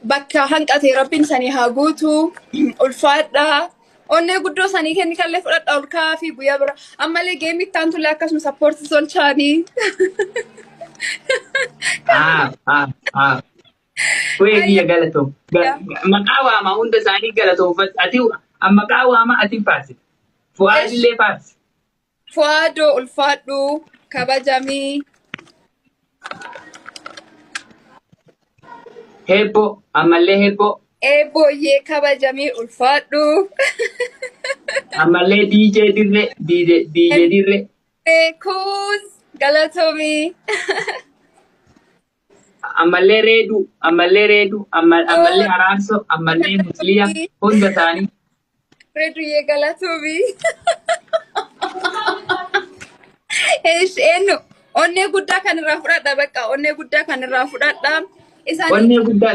bakka hanqate rabbiin sanii haa guutu ulfaadha. Onnee guddoo sanii kenni kallee fudhadha ol kaa'aa fi guyyaa bira ammallee geemii ittaan tullee akkasuma sappoortii tolchaanii. Wayii galatoom. Maqaa waamaa hunda isaanii galatoomfatu. Ati maqaa waamaa ati faarsi. Fu'aadillee faarsi. Fu'aadoo ulfaadhu kabajamii. Hebboo ammallee hebboo. Eebooyyee kabajamii ulfaadhu. Ammallee DJ dirree DJ dirree. Kuus galatoomii. Ammallee reedu ammallee araarso ammallee musliya hunda isaanii. Reeduyyee galatoomii. Eenyu onnee guddaa kan irraa fudhadha bakka onnee guddaa kan irraa fudhadha. Onnee guddaa